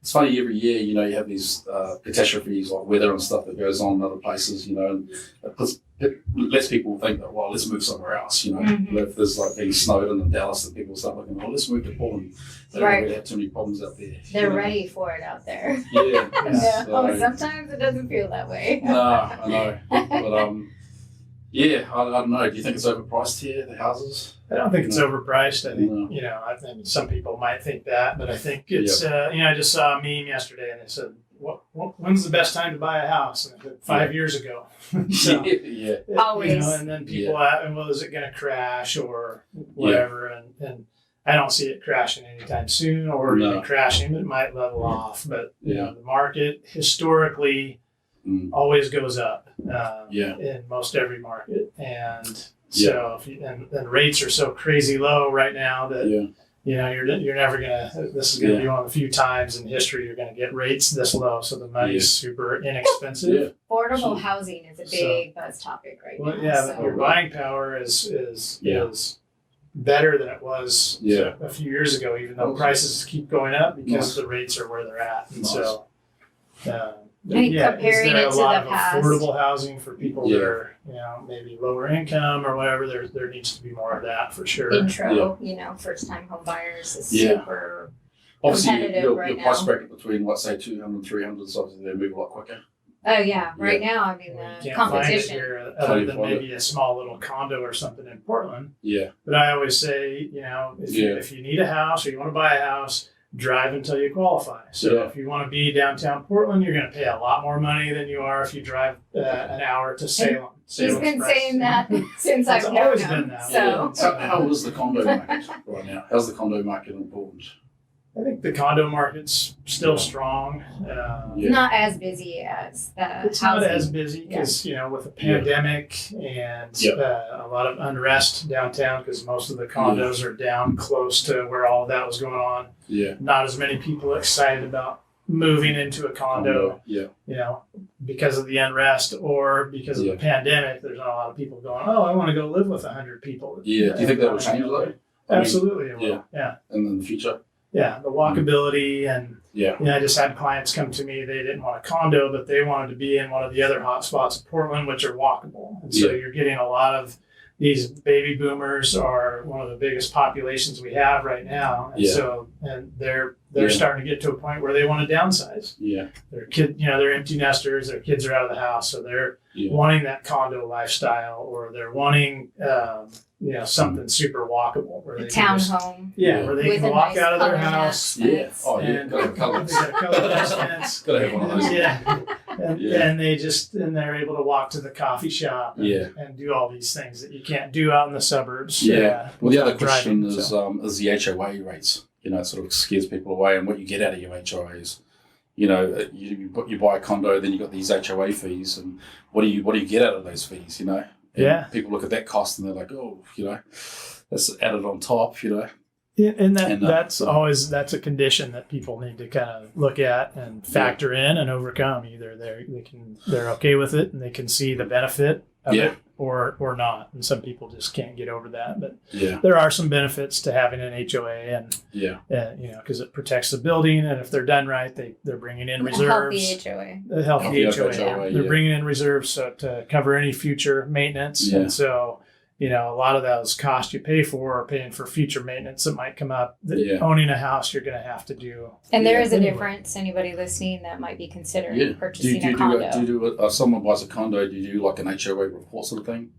it's funny, every year, you have these catastrophes like weather and stuff that goes on in other places, and it it lets people think that, well, let's move somewhere else, you know. Mhm. If there's like being Snowden and Dallas, that people start looking, well, let's move to Portland. They don't Right. really have too many problems out there. They're you know? ready for it out there. Yeah. Yeah. So- Oh, sometimes it doesn't feel that way. No, I know. But yeah, I don't know. Do you think it's overpriced here, the houses? I don't think it's No. overpriced. I think, No. I think some people might think that, but I think it's, I just saw a meme yesterday and it said, when's the best time to buy a house? And I said, 5 years ago. So, Yeah. Always. and then people ask, well, is it going to crash or whatever? And I don't see it crashing anytime soon or No. even crashing. It might level off, but Yeah. the market historically always goes up in most every market. And so and rates are so crazy low right now that you're never gonna. This is gonna be one of the few times in history you're gonna get rates this low. So the money's super inexpensive. Yeah. Affordable housing is a big buzz topic right Well, now. but your buying power is better than it was a few years ago, even though prices keep going up because the rates are where they're at. And so, think is comparing there it a to lot the of past- affordable housing for people that are, maybe lower income or whatever? There needs to be more of that for sure. Intro, first time home buyers is Yeah. super. Obviously, competitive your right price now. bracket between, let's say, 200, 300, so obviously they move a lot quicker. Oh yeah, right now I mean You the can't competition. find it here Can't other even than find maybe a small little condo or something in Portland. Yeah. But I always say, if you need a house or you want to buy a house, drive until you qualify. So if you want to be downtown Portland, you're going to pay a lot more money than you are if you drive an hour to Salem. He's Salem's been price. saying that since I've It's known always him. been that way. So How is the condo market right now? How's the condo market in Portland? I think the condo market's still strong. not as busy as the It's housing. not as busy because, with the pandemic and a lot of unrest downtown because most of the condos are down close to where all of that was going on. Yeah. Not as many people excited about moving into a condo, because of the unrest or because of the pandemic. There's not a lot of people going, oh, I want to go live with 100 people. Yeah. Do you think that will change though? Absolutely, it will. Yeah. And in the future? Yeah, the walkability and I just had clients come to me. They didn't want a condo, but they wanted to be in one of the other hot spots of Portland, which are walkable. And so you're getting a lot of these baby boomers are one of the biggest populations we have right now, and so they're starting to get to a point where they want to downsize. Yeah, Their kid, they're empty nesters. Their kids are out of the house, so they're wanting that condo lifestyle, or they're wanting something super walkable where a they can townhome. where they with can a walk nice out of their color house. fence. Oh, And gotta have colours. they got a color fence. Gotta have one of those. And they're able to walk to the coffee shop and do all these things that you can't do out in the suburbs. Well, the other without question driving, is the HOA rates. It sort of scares people away, and what you get out of your HOAs. You buy a condo, then you got these HOA fees, and what do you get out of those fees? And people look at that cost and they're like, oh, that's added on top. And that's a condition that people need to kind of look at and factor in and overcome. Either they're okay with it and they can see the benefit of it, or not. And some people just can't get over that. But there are some benefits to having an HOA, and because it protects the building, and if they're done right, they're bringing in reserves. A healthy HOA. A healthy HOA. They're bringing in reserves to cover any future maintenance, and so. A lot of those costs you pay for are paying for future maintenance that might come up. Owning a house, you're going to have to do. And there is a difference. Anybody listening that might be considering purchasing a condo. Do you do someone buys a condo? Do you do like an HOA report sort of thing?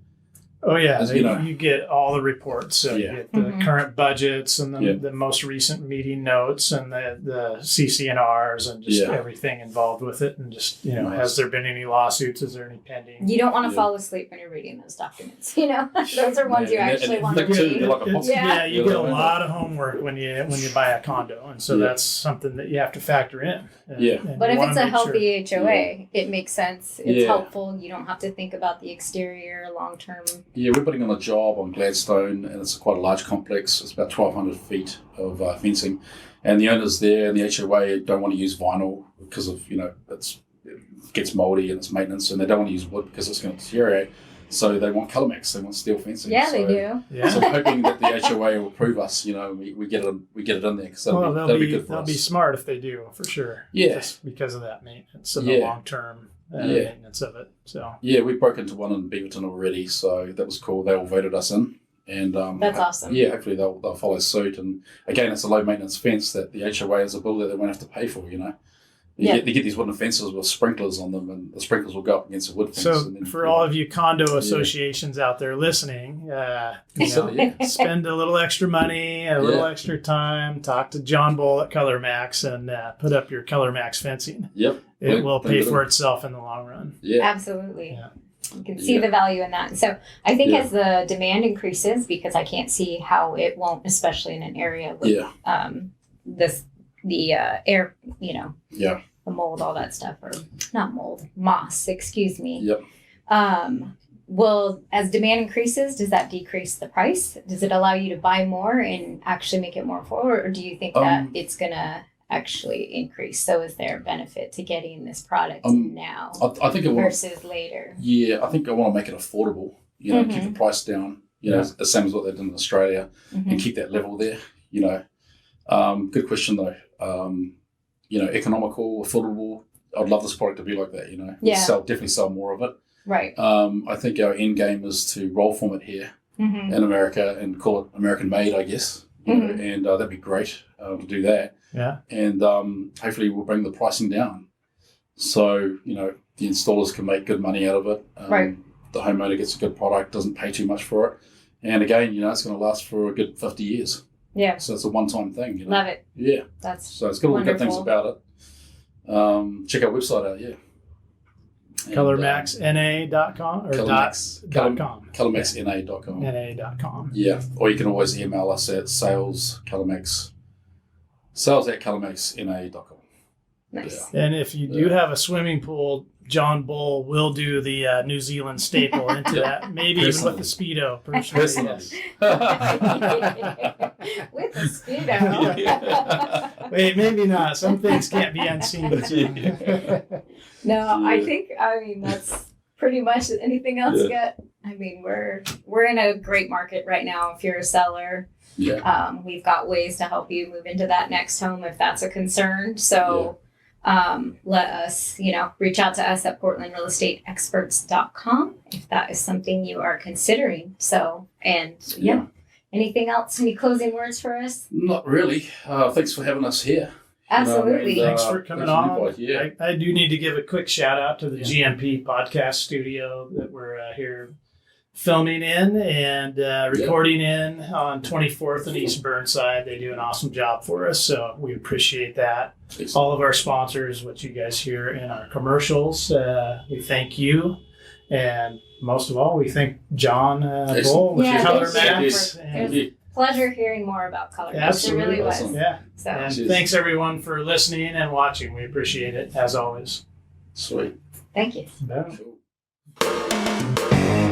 Oh yeah, you get all the reports. So you get the current budgets and the most recent meeting notes and the CC&Rs and just everything involved with it. And just has there been any lawsuits? Is there any pending? You don't want to fall asleep when you're reading those documents. Those are ones you actually want to read. You get a lot of homework when you buy a condo, and so that's something that you have to factor in. And but if it's a healthy HOA, it makes sense. It's helpful. You don't have to think about the exterior long term. Yeah, we're putting on a job on Gladstone, and it's quite a large complex. It's about 1,200 feet of fencing, and the owners there and the HOA don't want to use vinyl because of it gets moldy and it's maintenance, and they don't want to use wood because it's going to deteriorate. So they want ColorMax, they want steel fencing. Yeah, so, they do. Yeah. So I'm hoping that the HOA will approve us. You know, we get it in there because that'll be good for they'll us. be smart if they do, for sure. Yeah. Just because of that maintenance and the long-term maintenance of it. So yeah, we broke into one in Beaverton already, so that was cool. They all voted us in, and That's awesome. Yeah, hopefully they'll follow suit. And again, it's a low maintenance fence that the HOA as a builder they won't have to pay for. You know, they get these wooden fences with sprinklers on them, and the sprinklers will go up against the wood fence. So and then, for all of you condo associations out there listening, spend a little extra money, a little extra time, talk to John Bull at ColorMax, and put up your ColorMax fencing. Yep, it will pay for itself in the long run. Yeah, absolutely. Yeah. You can see the value in that. So I think as the demand increases, because I can't see how it won't, especially in an area with the air, the mold, all that stuff, or not mold, moss, excuse me. Yep. Well, as demand increases, does that decrease the price? Does it allow you to buy more and actually make it more affordable, or do you think that it's going to actually increase? So is there a benefit to getting this product now I think versus later? Yeah, I think I want to make it affordable, keep the price down, the same as what they did in Australia, and keep that level there, Good question though. Economical, affordable. I'd love this product to be like that, definitely sell more of it. Right. I think our end game is to roll form it here in America and call it American made, I guess. And that'd be great to do that. Yeah. And hopefully we'll bring the pricing down. So, the installers can make good money out of it. Right. The homeowner gets a good product, doesn't pay too much for it. And again, it's going to last for a good 50 years. Yeah. So it's a one-time thing. Love it. Yeah. So it's got all the good things about it. Check our website out, yeah. ColorMaxNA.com or .com. ColorMaxNA.com. NA.com. Yeah. Or you can always email us at sales@ColorMaxNA.com. Nice. Yeah. And if you do have a swimming pool, John Bull will do the New Zealand staple into that, maybe even with the Speedo. Personally. With the Speedo. Wait, maybe not. Some things can't be unseen. No, I mean, that's pretty much anything else. We're in a great market right now. If you're a seller, we've got ways to help you move into that next home if that's a concern. So. Let us, reach out to us at portlandrealestateexperts.com if that is something you are considering. So, anything else? Any closing words for us? Not really. Thanks for having us here. Absolutely. Thanks for coming on. I do need to give a quick shout out to the GMP podcast studio that we're here filming in and recording in on 24th and East Burnside. They do an awesome job for us, so we appreciate that. All of our sponsors, what you guys hear in our commercials, we thank you. And most of all, we thank John Bull with ColorMax. It was a pleasure hearing more about ColorMax. Absolutely. It really was. Awesome. Yeah. So. And thanks everyone for listening and watching. We appreciate it, as always. Sweet. Thank you. Boom. Cool.